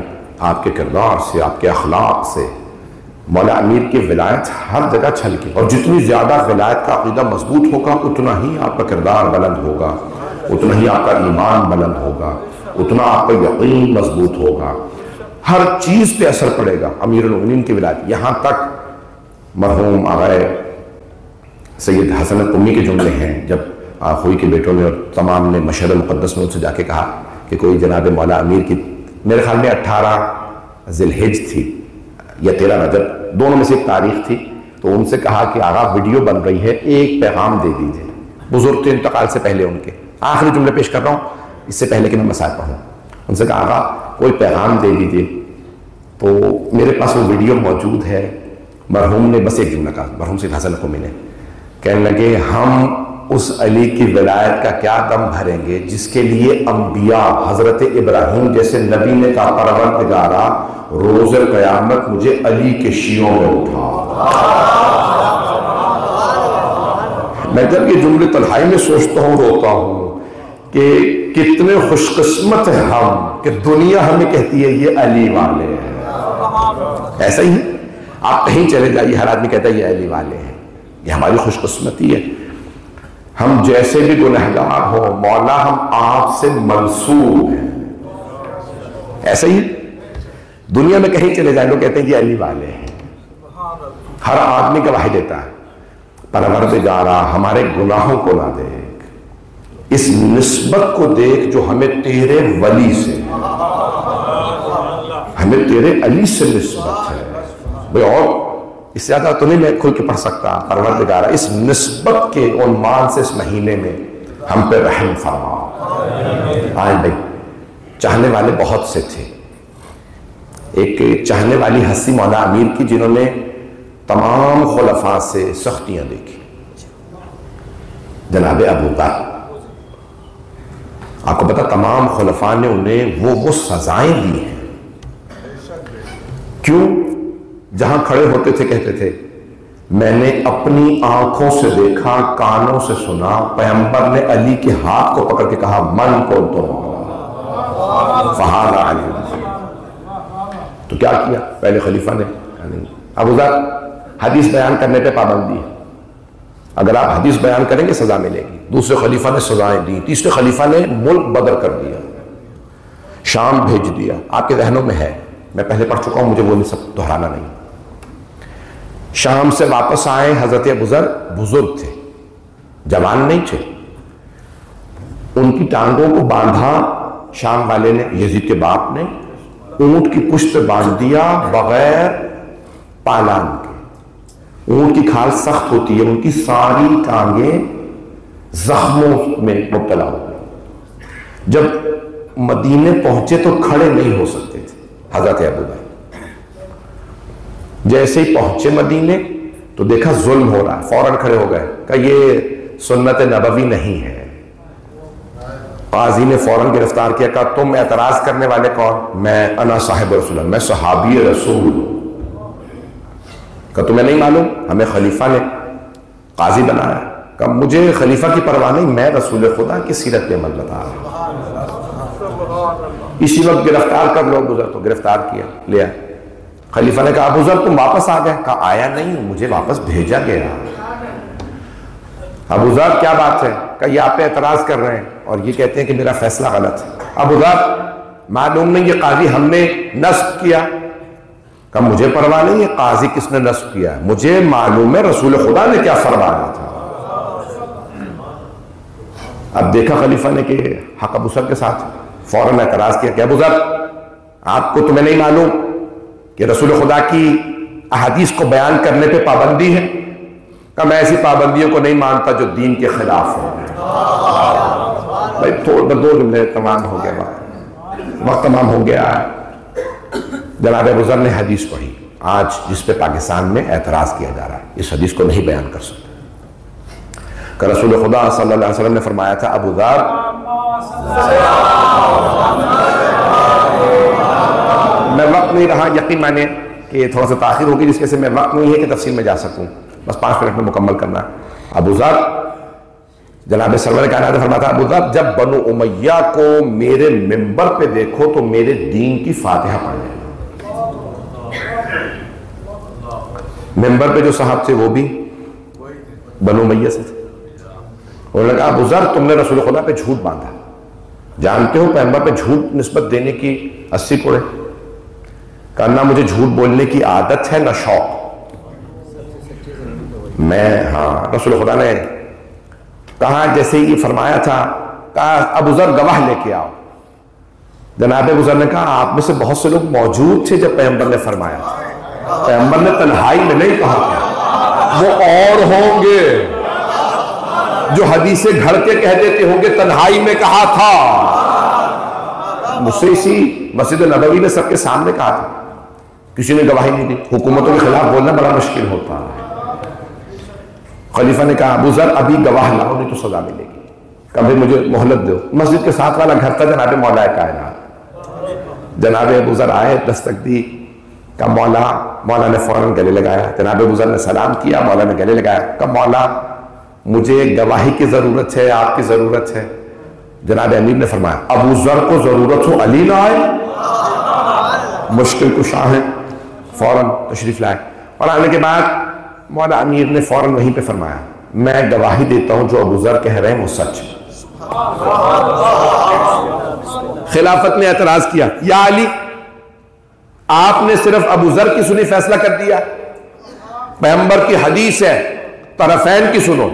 آپ کے کردار سے، آپ کے اخلاق سے مولا امیر کی ولایت ہر جگہ چھلکی. اور جتنی زیادہ ولایت کا عقیدہ مضبوط ہوگا اتنا ہی آپ کا کردار بلند ہوگا، اتنا ہی آپ کا ایمان بلند ہوگا، اتنا آپ کا یقین مضبوط ہوگا. ہر چیز پہ اثر پڑے گا امیر المومنین کی ولایت. یہاں تک مرحوم آغائے سید حسن قمی کے جملے ہیں جب خوئی کے بیٹوں نے اور تمام نے مشہد مقدس میں ان سے جا کے کہا کہ کوئی جناب مولا امیر کی میرے خیال میں 18 ذی الحج تھی یا 13 رجب، دونوں میں سے ایک تاریخ تھی، تو ان سے کہا کہ آقا ویڈیو بن رہی ہے، ایک پیغام دے دیجئے. بزرگ تھے انتقال سے پہلے ان کے. آخری جملے پیش کر رہا ہوں اس سے پہلے کہ میں مسائل پڑھوں. ان سے کہا آقا کوئی پیغام دے دیجئے. تو میرے پاس وہ ویڈیو موجود ہے. مرحوم نے بس ایک جملہ کہا، مرحوم سید حسن قمی نے، کہنے لگے ہم اس علی کی ولایت کا کیا دم بھریں گے جس کے لیے انبیاء حضرت ابراہیم جیسے نبی نے کہا پروردگارا روز قیامت مجھے علی کے شیعوں میں اٹھا. میں جب یہ جملے تنہائی میں سوچتا ہوں روتا ہوں کہ کتنے خوش قسمت ہیں ہم کہ دنیا ہمیں کہتی ہے یہ علی والے ہیں. ایسا ہی ہے، آپ کہیں چلے جائیے ہر آدمی کہتا ہے یہ علی والے ہیں. یہ ہماری خوش قسمتی ہے. ہم جیسے بھی گنہگار ہوں مولا ہم آپ سے منسوب ہیں. ایسا ہی دنیا میں کہیں چلے جائیں لوگ کہتے ہیں یہ علی والے ہیں. ہر آدمی گواہی دیتا ہے پروردگارا ہمارے گناہوں کو نہ دیکھ، اس نسبت کو دیکھ جو ہمیں تیرے ولی سے، ہمیں تیرے علی سے نسبت ہے. بھئی اور اس سے زیادہ تو نہیں میں کھل کے پڑھ سکتا. پروردگارا اس نسبت کے عنوان سے اس مہینے میں ہم پہ رحم فرما. آئیں بھائی، چاہنے والے بہت سے تھے. ایک چاہنے والی ہستی مولا امیر کی جنہوں نے تمام خلفاء سے سختیاں دیکھی، جناب ابو بکر. آپ کو پتا تمام خلفاء نے انہیں وہ سزائیں دی ہیں. کیوں؟ جہاں کھڑے ہوتے تھے کہتے تھے میں نے اپنی آنکھوں سے دیکھا، کانوں سے سنا، پیغمبر نے علی کے ہاتھ کو پکڑ کے کہا من کو فہذا علی. تو کیا کیا پہلے خلیفہ نے؟ ابو ذر حدیث بیان کرنے پہ پابندی ہے. اگر آپ حدیث بیان کریں گے سزا ملے گی. دوسرے خلیفہ نے سزائیں دی. تیسرے خلیفہ نے ملک بدر کر دیا، شام بھیج دیا. آپ کے ذہنوں میں ہے، میں پہلے پڑھ چکا ہوں، مجھے وہ سب دہرانا نہیں. شام سے واپس آئے حضرت ابو ذر بزرگ تھے، جوان نہیں تھے. ان کی ٹانگوں کو باندھا شام والے نے، یزید کے باپ نے، اونٹ کی پشت پہ باندھ دیا بغیر پالان کے. اونٹ کی کھال سخت ہوتی ہے، ان کی ساری ٹانگیں زخموں میں مبتلا ہو گئی. جب مدینے پہنچے تو کھڑے نہیں ہو سکتے تھے حضرت ابو ذر. جیسے ہی پہنچے مدینے تو دیکھا ظلم ہو رہا ہے، فوراً کھڑے ہو گئے. کہ یہ سنت نبوی نہیں ہے. قاضی نے فوراً گرفتار کیا. کہا تم اعتراض کرنے والے کون؟ میں انا صاحب رسول اللہ، میں صحابی رسول ہوں. کہ تمہیں نہیں معلوم؟ ہمیں خلیفہ نے قاضی بنایا. کہ مجھے خلیفہ کی پرواہ نہیں، میں رسول خدا کی سیرت پہ عمل بتا رہا ہوں. اسی وقت گرفتار کر لو. ابو ذر تو گرفتار کیا، لیا. خلیفہ نے کہا ابو ذر تم واپس آ گئے؟ کہا آیا نہیں، مجھے واپس بھیجا گیا. ابو ذر کیا بات ہے؟ کہ یہ آپ پہ اعتراض کر رہے ہیں اور یہ کہتے ہیں کہ میرا فیصلہ غلط ہے. ابو ذر معلوم نہیں یہ قاضی ہم نے نصب کیا؟ کہ مجھے پرواہ نہیں ہے قاضی کس نے نصب کیا، مجھے معلوم ہے رسول خدا نے کیا فرمایا تھا. اب دیکھا خلیفہ نے کہ حق ابو ذر کے ساتھ، فوراً اعتراض کیا کہ ابو ذر آپ کو تمہیں نہیں معلوم کہ رسول خدا کی احادیث کو بیان کرنے پہ پابندی ہے؟ کہ میں ایسی پابندیوں کو نہیں مانتا جو دین کے خلاف ہے. بھائی دو جملے تمام ہو گیا، وقت تمام ہو گیا. جناب ابو ذر نے حدیث پڑھی آج جس پہ پاکستان میں اعتراض کیا جا رہا ہے. اس حدیث کو نہیں بیان کر سکتے. کہ رسول خدا صلی اللہ علیہ وسلم نے فرمایا تھا ابو ذر میں وقت نہیں رہا، یقین مانے کہ تھوڑا سا تاخیر ہوگی جس کے سے میں وقت نہیں ہے کہ تفصیل میں جا سکوں، بس 5 منٹ میں مکمل کرنا. ابو ذر جناب سرور کائنات نے فرمایا تھا ابو ذر جب بنو امیہ کو میرے منبر پہ دیکھو تو میرے دین کی فاتحہ پڑھ لینا. منبر پہ جو صاحب تھے وہ بھی بنو امیہ سے تھے. انہوں نے کہا ابو ذر تم نے رسول خدا پہ جھوٹ باندھا، جانتے ہو پیغمبر پہ جھوٹ نسبت دینے کی 80 کوڑے. کہا نہ مجھے جھوٹ بولنے کی عادت ہے نہ شوق. ہاں رسول خدا نے کہا جیسے یہ فرمایا تھا، کہا ابو ذر گواہ لے کے آؤ. جناب ابو ذر نے کہا آپ میں سے بہت سے لوگ موجود تھے جب پیغمبر نے فرمایا تھا. پیغمبر نے تنہائی میں نہیں کہا تھا، وہ اور ہوں گے جو حدیثیں گھڑ کے کہہ دیتے ہوں گے تنہائی میں کہا تھا. مجھ سے اسی مسجد نبوی میں سب کے سامنے کہا تھا، کسی نے گواہی نہیں دی. حکومتوں کے خلاف بولنا بڑا مشکل ہوتا ہے. خلیفہ نے کہا ابو ذر ابھی گواہ لاؤ نہیں تو سزا ملے گی. کبھی مجھے مہلت دو. مسجد کے ساتھ والا گھر تھا جناب مولا کائنات. جناب ابو ذر آئے، دستک دی، کہا مولا نے فوراً گلے لگایا. جناب ابو ذر نے سلام کیا، مولا نے گلے لگایا. کہا مولا مجھے گواہی کی ضرورت ہے، آپ کی ضرورت ہے. جناب امیر نے فرمایا ابو ذر کو ضرورت ہو علی نہ آئے؟ مشکل کشا ہے. فوراً تشریف لائے اور آنے کے بعد مولا امیر نے فوراً وہیں پہ فرمایا میں گواہی دیتا ہوں جو ابو ذر کہہ رہے ہیں وہ سچ ہے. خلافت نے اعتراض کیا، یا علی آپ نے صرف ابو ذر کی سنی فیصلہ کر دیا؟ پیغمبر کی حدیث ہے طرفین کی سنو،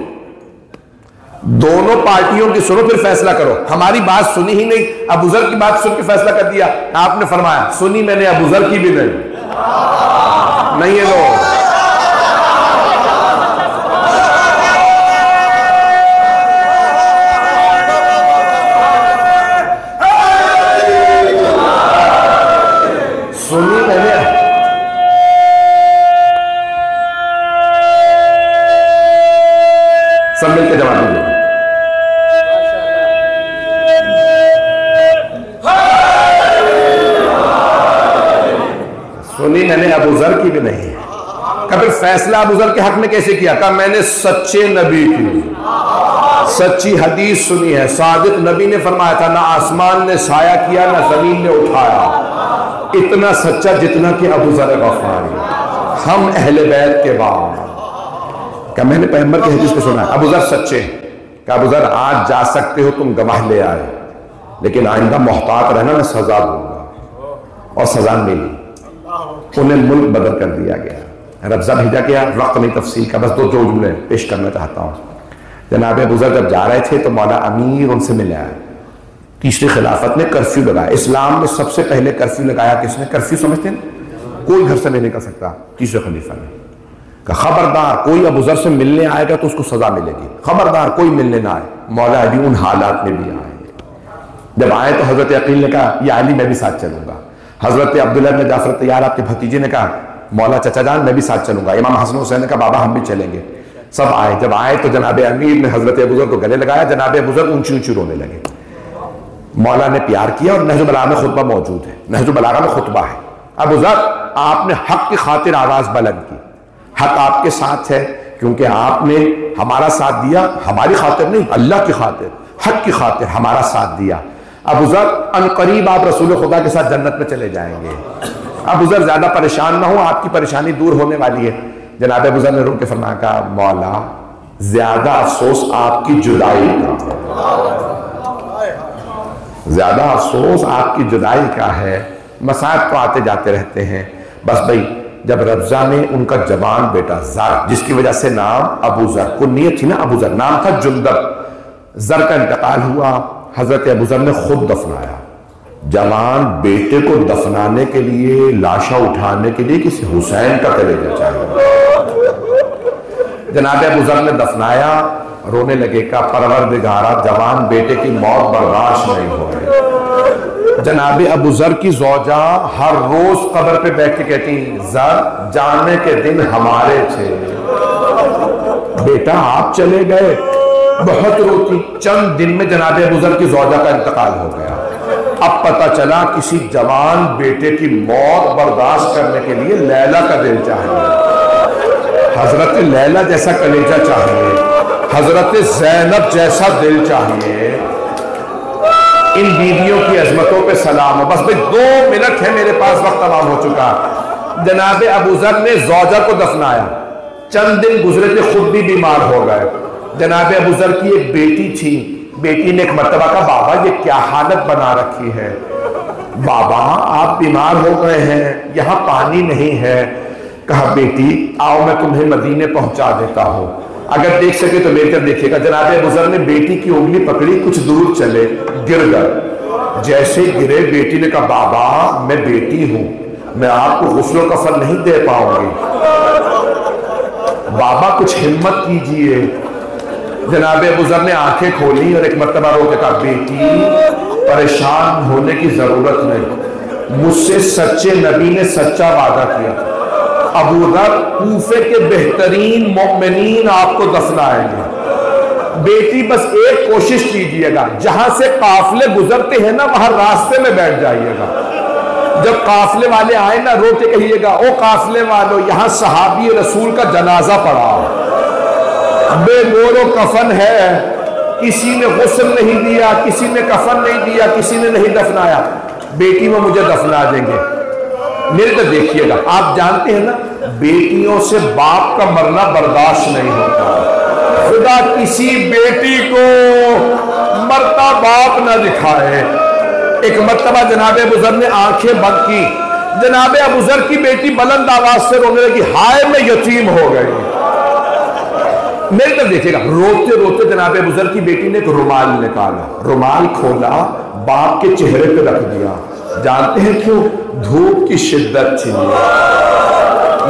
دونوں پارٹیوں کی سنو پھر فیصلہ کرو. ہماری بات سنی ہی نہیں، ابو ذر کی بات سن کے فیصلہ کر دیا. آپ نے فرمایا سنی میں نے ابو ذر کی بھی نہیں ہے. لوگ سنی میں نے سب مل کے جواب دیجیے. سنی میں نے ابو ذر کی بھی نہیں. کبھی فیصلہ ابو ذر کے حق میں کیسے کیا؟ کہا میں نے سچے نبی کی سچی حدیث سنی ہے. صادق نبی نے فرمایا تھا نہ آسمان نے سایہ کیا نہ زمین نے اٹھایا، اتنا سچا جتنا کہ ابو ذر غفاری. ہم اہل بیت کے بعد کہ میں نے پیغمبر کی حدیث کو سنا ہے. ابو ذر سچے. کہ ابو ذر آج جا سکتے ہو، تم گواہ لے آئے، لیکن آئندہ محتاط رہنا، میں سزا دوں گا. اور سزا ملی. انہیں ملک بدل کر دیا گیا. ربضہ بھیجا گیا. وقت نہیں تفصیل کا، بس دو جملے پیش کرنا چاہتا ہوں. جناب ابو ذر جب جا رہے تھے تو مولا امیر ان سے ملے آئے. تیسری خلافت نے کرفیو لگایا. اسلام میں سب سے پہلے کرفیو لگایا کس نے؟ کرفیو سمجھتے ہیں؟ کوئی گھر سے نہیں نکل سکتا. تیسرے خلیفہ نے کہ خبردار کوئی ابو ذر سے ملنے آئے گا تو اس کو سزا ملے گی، خبردار کوئی ملنے نہ آئے. مولا علی ان حالات میں بھی آئے. جب آئے تو حضرت عقیل نے کہا یا علی میں بھی ساتھ چلوں گا. حضرت عبداللہ بن جعفر طیار آپ کے بھتیجے نے کہا مولا چچا جان میں بھی ساتھ چلوں گا. امام حسن حسین نے کہا بابا ہم بھی چلیں گے. سب آئے. جب آئے تو جناب امیر نے حضرت ابو ذر کو گلے لگایا. جناب ابو ذر اونچی اونچی رونے لگے. مولا نے پیار کیا اور نہج البلاغہ میں خطبہ موجود ہے. نہج البلاغہ میں خطبہ ہے. ابو ذر آپ نے حق کی خاطر آواز بلند کی. حق آپ کے ساتھ ہے کیونکہ آپ نے ہمارا ساتھ دیا، ہماری خاطر نہیں، اللہ کی خاطر، حق کی خاطر ہمارا ساتھ دیا. ابو ذر ان قریب آپ رسول خدا کے ساتھ جنت میں چلے جائیں گے. ابو ذر زیادہ پریشان نہ ہو، آپ کی پریشانی دور ہونے والی ہے. جناب ابو ذر نے رو کے فرمایا کہا مولا زیادہ افسوس آپ کی جدائی کا، زیادہ افسوس آپ کی جدائی کا ہے. مسائب تو آتے جاتے رہتے ہیں. بس بھائی جب ربضہ نے ان کا جوان بیٹا زر، جس کی وجہ سے نام ابو ذر، کنیت تھی نا ابو ذر، نام تھا جندب، زر کا انتقال ہوا. حضرت ابو ذر نے خود دفنایا. جوان بیٹے کو دفنانے کے لیے، لاشا اٹھانے کے لیے کسی حسین کا کلیجہ چاہیے. جناب ابو ذر نے دفنایا. رونے لگے کا پروردگارا جوان بیٹے کی موت برداشت نہیں ہو رہی. جناب ابو ذر کی زوجہ ہر روز قبر پہ بیٹھ کے کہتی زر جانے کے دن ہمارے تھے، بیٹا آپ چلے گئے. بہت روتی. چند دن میں جناب ابو ذر کی زوجہ کا انتقال ہو گیا. اب پتہ چلا کسی جوان بیٹے کی موت برداشت کرنے کے لیے لیلا کا دل چاہیے، حضرت لیلا جیسا کلیجہ چاہیے، حضرت زینب جیسا دل چاہیے. ان بیویوں کی عظمتوں پہ سلام ہو. بس بھئی 2 منٹ ہے میرے پاس، وقت تمام ہو چکا. جناب ابو ذر نے زوجہ کو دفنایا. چند دن گزرے تھے خود بھی بیمار ہو گئے. جناب ابو ذر کی ایک بیٹی تھی. بیٹی نے ایک مرتبہ کہا بابا یہ کیا حالت بنا رکھی ہے، بابا آپ بیمار ہو گئے ہیں، یہاں پانی نہیں ہے. کہا بیٹی آؤ میں تمہیں مدینے پہنچا دیتا ہوں، اگر دیکھ سکے تو میرے دیکھے گا۔ جناب ابو ذر نے بیٹی کی انگلی پکڑی، کچھ دور چلے، گر گئے۔ جیسے گرے بیٹی نے کہا بابا میں بیٹی ہوں، میں آپ کو غسل و کفن نہیں دے پاؤں گی، بابا کچھ ہمت کیجئے۔ جناب ابو ذر نے آنکھیں کھولی اور ایک مرتبہ رو کے کہا بیٹی پریشان ہونے کی ضرورت نہیں، مجھ سے سچے نبی نے سچا وعدہ کیا، ابو ذر کوفے کے بہترین مومنین آپ کو دفنائیں گے، بیٹی بس ایک کوشش کیجئے گا، جہاں سے قافلے گزرتے ہیں نا وہاں راستے میں بیٹھ جائیے گا، جب قافلے والے آئیں نا رو کے کہیے گا او قافلے والو یہاں صحابی رسول کا جنازہ پڑا، بے گور و کفن ہے، کسی نے غسل نہیں دیا، کسی نے کفن نہیں دیا، کسی نے نہیں دفنایا، بیٹی وہ مجھے دفنا دیں گے۔ میرے تو دیکھیے گا، آپ جانتے ہیں نا بیٹیوں سے باپ کا مرنا برداشت نہیں ہوتا، خدا کسی بیٹی کو مرتا باپ نہ دکھائے۔ ایک مرتبہ جناب ابو ذر نے آنکھیں بند کی، جناب ابو ذر کی بیٹی بلند آواز سے رونے لگی، ہائے میں یتیم ہو گئی۔ میرے طرف دیکھے گا، روتے روتے جناب ابو ذر کی بیٹی نے ایک رومال نکالا، رومال کھولا، باپ کے چہرے پہ رکھ دیا۔ جانتے ہیں کیوں؟ دھوپ کی شدت تھی،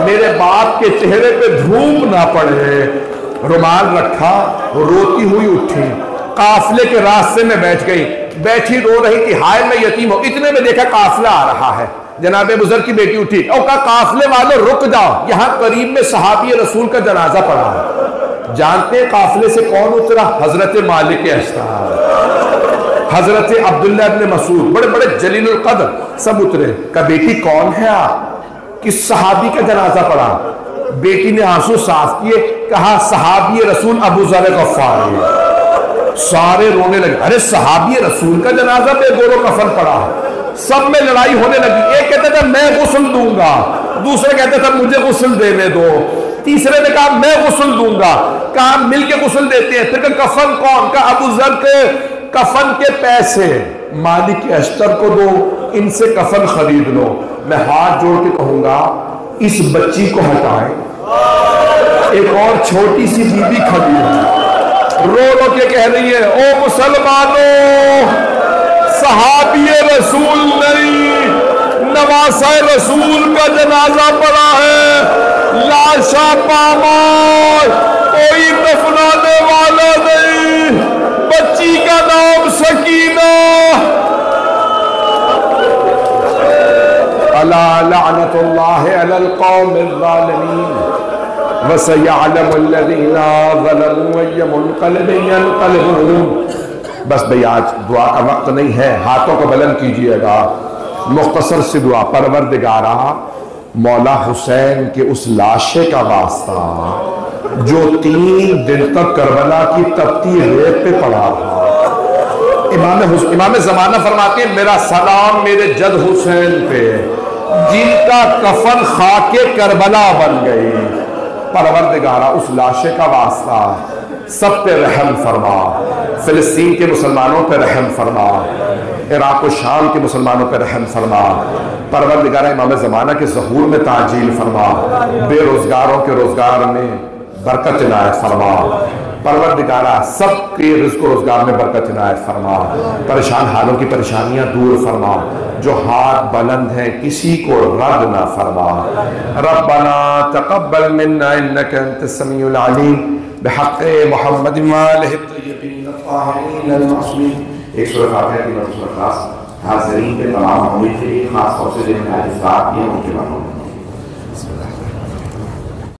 میرے باپ کے چہرے پہ دھوپ نہ پڑے، رومال رکھا، روتی ہوئی اٹھی، قافلے کے راستے میں بیٹھ گئی، بیٹھی رو رہی تھی، ہائے میں یتیم ہوں۔ اتنے میں دیکھا قافلہ آ رہا ہے، جناب ابو ذر کی بیٹی اٹھی اور کہا قافلے والوں رک جاؤ، یہاں قریب میں صحابی رسول کا جنازہ پڑا ہے۔ جانتے ہیں قافلے سے کون اترا؟ حضرت مالک اشتر، حضرت عبداللہ ابن مسعود، بڑے بڑے جلیل القدر سب اترے۔ کہا بیٹی کون ہے آپ؟ کس صحابی کا جنازہ پڑا؟ بیٹی نے آنسو صاف کیے، کہا صحابی رسول ابو ذر غفاری۔ سارے رونے لگے، ارے صحابی رسول کا جنازہ بے گور و کفن پڑا ہے۔ سب میں لڑائی ہونے لگی، ایک کہتا تھا میں غسل دوں گا، دوسرے کہتا تھا مجھے غسل دینے دو، تیسرے نے کہا میں غسل دوں گا، کہا مل کے غسل دیتے ہیں۔ پھر کہا کفن کون؟ کہا ابو ذر کے کفن کے پیسے مالک اشتر کو دو، ان سے کفن خرید لو۔ میں ہاتھ جوڑ کے کہوں گا اس بچی کو ہٹائیں، ایک اور چھوٹی سی بی بی کھڑی ہے، رو رو کے کہہ رہی ہے او مسلمانوں، صحابی رسول نہیں نواسہ رسول کا جنازہ پڑا ہے، لاشا پامال، کوئی دفنانے والا نہیں، بچی کا نام سکینہ۔ الا لعنت اللہ علی القوم الظالمین وَسَيَعْلَمُ الَّذِينَ ظَلَمُوا أَيَّ مُنْقَلِبٍ يَنْقَلِبُونَ۔ بس بھئی آج دعا کا وقت نہیں ہے، ہاتھوں کو بلند کیجئے گا، مختصر سی دعا۔ پروردگارا مولا حسین کے اس لاشے کا واسطہ جو 3 دن تک کربلا کی تپتی ریت پہ پڑا رہا، امام زمانہ فرماتے ہیں میرا سلام میرے جد حسین پہ جن کا کفن خاک کربلا بن گئی۔ پروردگارہ اس لاشے کا واسطہ سب پہ رحم فرما، فلسطین کے مسلمانوں پہ رحم فرما، عراق و شام کے مسلمانوں پہ رحم فرما۔ پروردگارہ امام زمانہ کے ظہور میں تعجیل فرما، بے روزگاروں کے روزگار میں برکت عنایت فرما۔ پروردگارہ سب کے رزق و روزگار میں برکت عنایت فرما، پریشان حالوں کی پریشانیاں دور فرما، جو ہاتھ بلند ہیں کسی کو رد نہ فرما۔ ربنا تقبل منا انك انت السميع العليم بحق محمد وآلہ الطیبین الطاہرین المعصومین۔ ایک سورہ فاتحہ کی نظر خاص حاضرین پہ تمام امید کے لیے، خاص طور سے جن حدیثات کی ان کے بارے میں